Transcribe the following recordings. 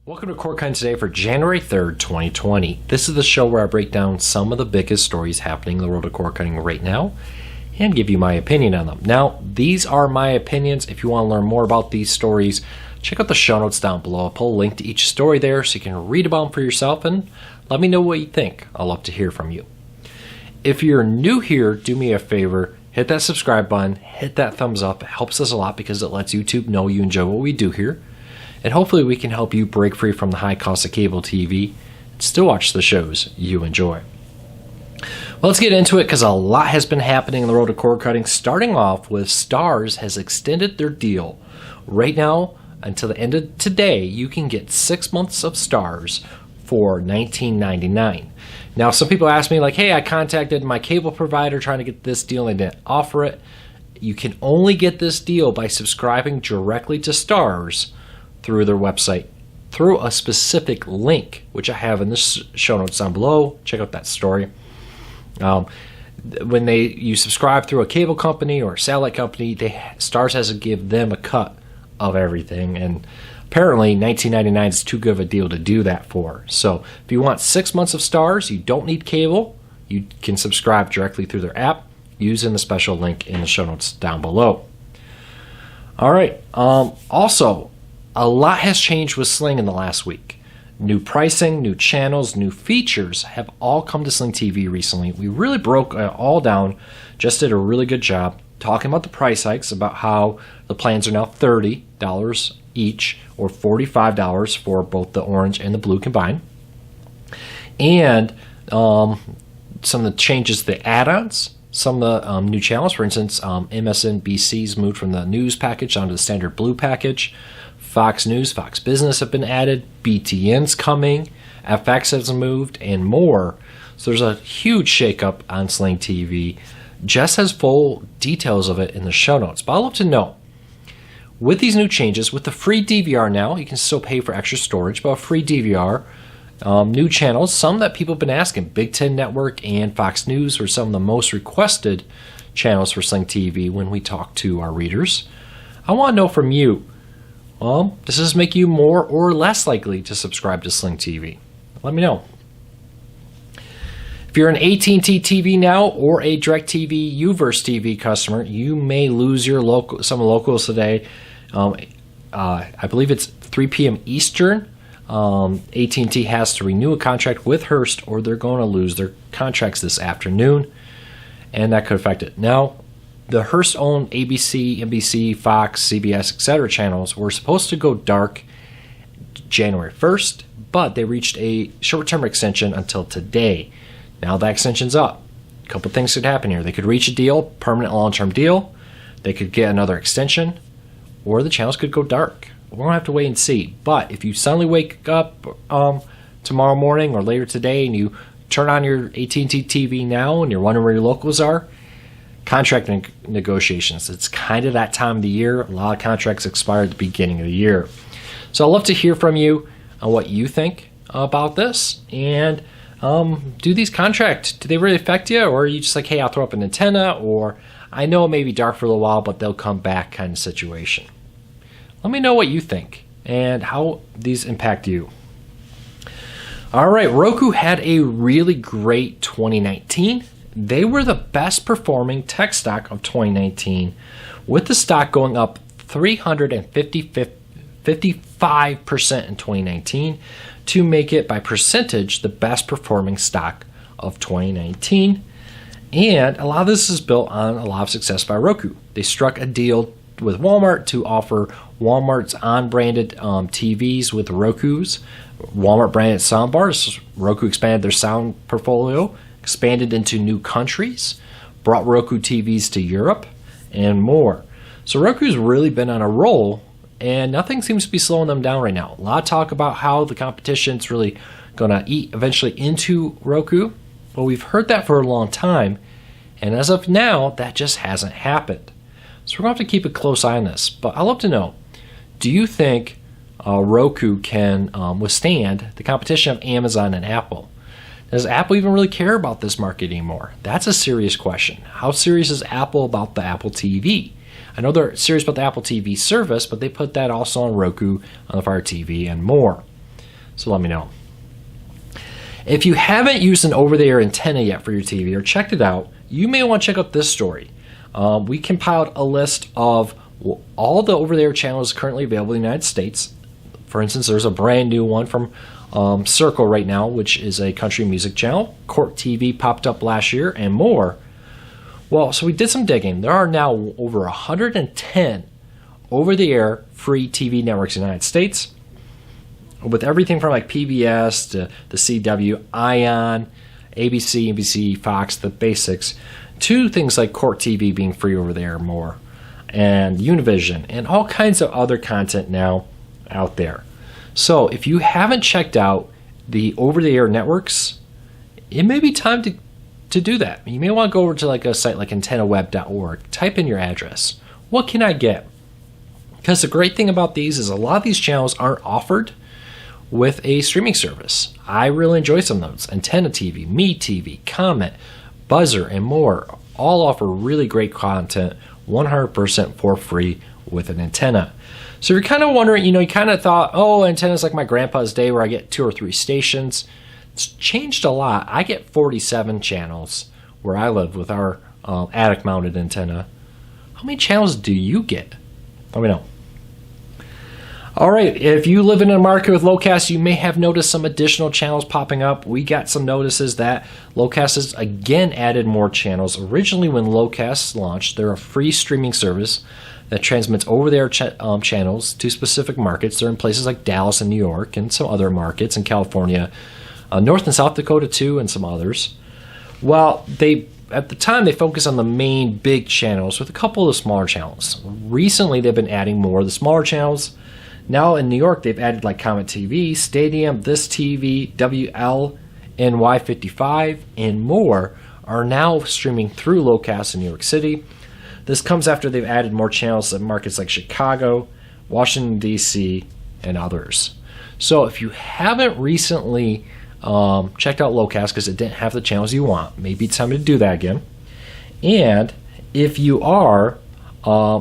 Welcome to Cord Cutting Today for January 3rd, 2020. This is the show where I break down some of the biggest stories happening in the world of cord cutting right now and give you my opinion on them. Now, these are my opinions. If you want to learn more about these stories, check out the show notes down below. I'll put a link to each story there so you can read about them for yourself and let me know what you think. I'll love to hear from you. If you're new here, do me a favor, hit that subscribe button, hit that thumbs up. It helps us a lot because it lets YouTube know you enjoy what we do here. And hopefully we can help you break free from the high cost of cable TV and still watch the shows you enjoy. Well, let's get into it because a lot has been happening in the world of cord cutting. Starting off with Starz has extended their deal. Right now, until the end of today, you can get 6 months of Starz for $19.99. Now, some people ask me like, hey, I contacted my cable provider trying to get this deal and they didn't offer it. You can only get this deal by subscribing directly to Starz through their website, through a specific link, which I have in the show notes down below. Check out that story. When you subscribe through a cable company or a satellite company, Starz has to give them a cut of everything, and apparently $19.99 is too good of a deal to do that for. So if you want 6 months of Starz, you don't need cable. You can subscribe directly through their app using the special link in the show notes down below. All right. Also, a lot has changed with Sling in the last week. New pricing, new channels, new features have all come to Sling TV recently. We really broke it all down, just did a really good job talking about the price hikes, about how the plans are now $30 each or $45 for both the orange and the blue combined. And some of the changes to the add-ons, some of the new channels. For instance, MSNBC's moved from the news package onto the standard blue package. Fox News, Fox Business have been added, BTN's coming, FX has moved, and more. So there's a huge shakeup on Sling TV. Jess has full details of it in the show notes, but I'd love to know, with these new changes, with the free DVR now, you can still pay for extra storage, but a free DVR, new channels, some that people have been asking, Big Ten Network and Fox News were some of the most requested channels for Sling TV when we talk to our readers. I want to know from you, well, does this make you more or less likely to subscribe to Sling TV? Let me know. If you're an AT&T TV now or a DIRECTV Uverse TV customer, you may lose your some locals today. I believe it's 3 p.m. Eastern. AT&T has to renew a contract with Hearst or they're going to lose their contracts this afternoon, and that could affect it. Now, the Hearst-owned ABC, NBC, Fox, CBS, etc. channels were supposed to go dark January 1st, but they reached a short-term extension until today. Now that extension's up. A couple things could happen here. They could reach a deal, permanent long-term deal. They could get another extension, or the channels could go dark. We're going to have to wait and see. But if you suddenly wake up tomorrow morning or later today and you turn on your AT&T TV now and you're wondering where your locals are, contract negotiations. It's kind of that time of the year. A lot of contracts expire at the beginning of the year. So I'd love to hear from you on what you think about this. And do these contracts, do they really affect you? Or are you just like, hey, I'll throw up an antenna, or I know it may be dark for a little while, but they'll come back kind of situation. Let me know what you think and how these impact you. All right, Roku had a really great 2019. They were the best performing tech stock of 2019, with the stock going up 355% in 2019 to make it by percentage the best performing stock of 2019. And a lot of this is built on a lot of success by Roku. They struck a deal with Walmart to offer Walmart's on-branded TVs with Roku's, Walmart branded soundbars. Roku expanded their sound portfolio, expanded into new countries, brought Roku TVs to Europe, and more. So Roku's really been on a roll, and nothing seems to be slowing them down right now. A lot of talk about how the competition's really going to eat eventually into Roku, but we've heard that for a long time, and as of now, that just hasn't happened. So we're going to have to keep a close eye on this, but I'd love to know, do you think Roku can withstand the competition of Amazon and Apple? Does Apple even really care about this market anymore? That's a serious question. How serious is Apple about the Apple TV? I know they're serious about the Apple TV service, but they put that also on Roku, on the Fire TV, and more. So let me know. If you haven't used an over-the-air antenna yet for your TV or checked it out, you may want to check out this story. We compiled a list of all the over-the-air channels currently available in the United States. For instance, there's a brand new one from Circle right now, which is a country music channel. Court TV popped up last year, and more. Well, so we did some digging. There are now over 110 over-the-air free TV networks in the United States, with everything from like PBS to the CW, ION, ABC, NBC, Fox, the basics, to things like Court TV being free over there more, and Univision, and all kinds of other content now out there. So if you haven't checked out the over-the-air networks, it may be time to do that. You may want to go over to like a site like antennaweb.org, type in your address. What can I get? Because the great thing about these is a lot of these channels aren't offered with a streaming service. I really enjoy some of those. Antenna TV, Me TV, Comet, Buzzer, and more all offer really great content 100% for free with an antenna. So you're kind of wondering, you kind of thought, oh, antenna's like my grandpa's day where I get 2 or 3 stations. It's changed a lot. I get 47 channels where I live with our attic mounted antenna. How many channels do you get? Let me know. All right, if you live in a market with LowCast, you may have noticed some additional channels popping up. We got some notices that LowCast has again added more channels. Originally, when LowCast launched, they're a free streaming service that transmits over-the-air channels to specific markets. They're in places like Dallas and New York and some other markets in California, North and South Dakota too, and some others. Well, at the time, they focused on the main big channels with a couple of smaller channels. Recently, they've been adding more of the smaller channels. Now in New York, they've added like Comet TV, Stadium, This TV, WLNY55, and more are now streaming through LowCast in New York City. This comes after they've added more channels in markets like Chicago, Washington, D.C., and others. So if you haven't recently checked out LowCast because it didn't have the channels you want, maybe it's time to do that again. And if you are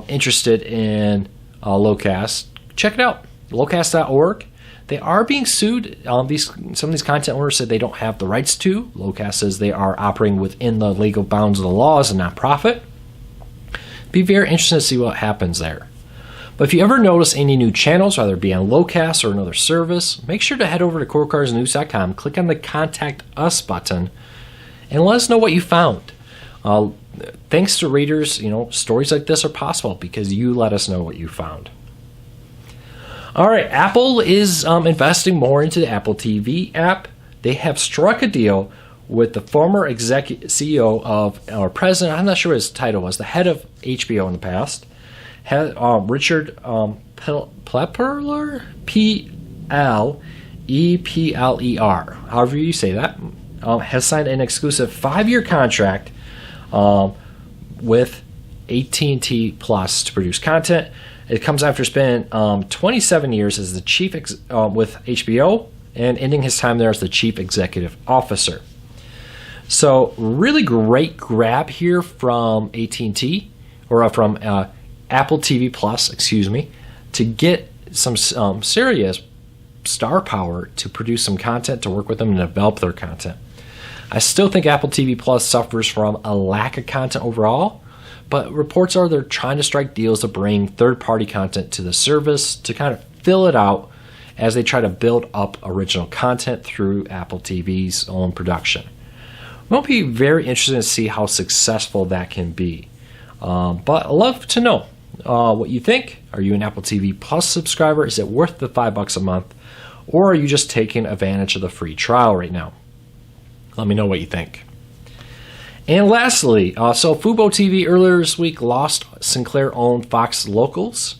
interested in LowCast, check it out, lowcast.org. They are being sued. Some of these content owners said they don't have the rights to. LowCast says they are operating within the legal bounds of the law as a nonprofit. Be very interested to see what happens there. But if you ever notice any new channels, whether it be on LowCast or another service, make sure to head over to corecarsnews.com, click on the Contact Us button, and let us know what you found. Thanks to readers, stories like this are possible because you let us know what you found. All right, Apple is investing more into the Apple TV app. They have struck a deal with the former CEO of, or president, I'm not sure what his title was, the head of HBO in the past, Richard Plepler, P-L-E-P-L-E-R, however you say that, has signed an exclusive 5-year contract with AT&T Plus to produce content. It comes after spending 27 years as the chief with HBO and ending his time there as the chief executive officer. So really great grab here from AT&T, or from Apple TV Plus, to get some serious star power to produce some content, to work with them and develop their content. I still think Apple TV Plus suffers from a lack of content overall, but reports are they're trying to strike deals to bring third-party content to the service to kind of fill it out as they try to build up original content through Apple TV's own production. We'll be very interested to see how successful that can be. But I'd love to know what you think. Are you an Apple TV Plus subscriber? Is it worth the $5 a month? Or are you just taking advantage of the free trial right now? Let me know what you think. And lastly, so Fubo TV earlier this week lost Sinclair-owned Fox Locals.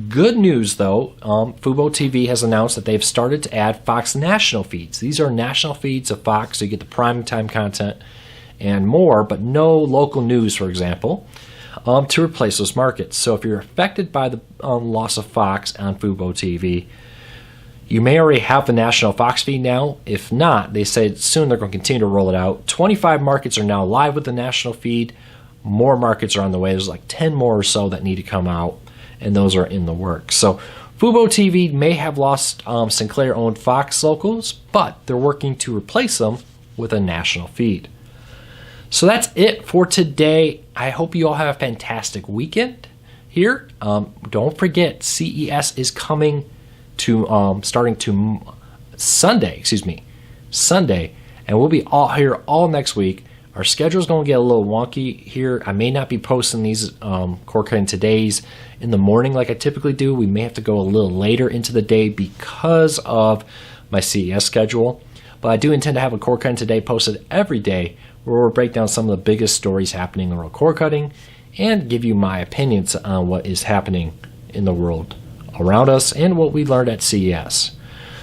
Good news, though, Fubo TV has announced that they've started to add Fox national feeds. These are national feeds of Fox, so you get the primetime content and more, but no local news, for example, to replace those markets. So if you're affected by the loss of Fox on Fubo TV, you may already have the national Fox feed now. If not, they say soon they're going to continue to roll it out. 25 markets are now live with the national feed. More markets are on the way. There's like 10 more or so that need to come out, and those are in the works. So Fubo TV may have lost Sinclair-owned Fox locals, but they're working to replace them with a national feed. So that's it for today. I hope you all have a fantastic weekend here. Don't forget, CES is coming to starting to Sunday, and we'll be all here all next week. Our schedule's going to get a little wonky here. I may not be posting these cord cutting todays in the morning like I typically do. We may have to go a little later into the day because of my CES schedule. But I do intend to have a cord cutting today posted every day, where we'll break down some of the biggest stories happening around cord cutting and give you my opinions on what is happening in the world around us and what we learned at CES.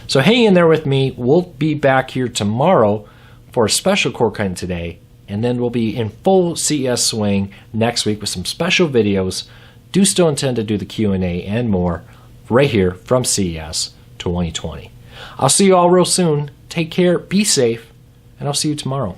So hang in there with me. We'll be back here tomorrow for a special cord cutting today, and then we'll be in full CES swing next week with some special videos. Do still intend to do the Q&A and more right here from CES 2020. I'll see you all real soon. Take care, be safe, and I'll see you tomorrow.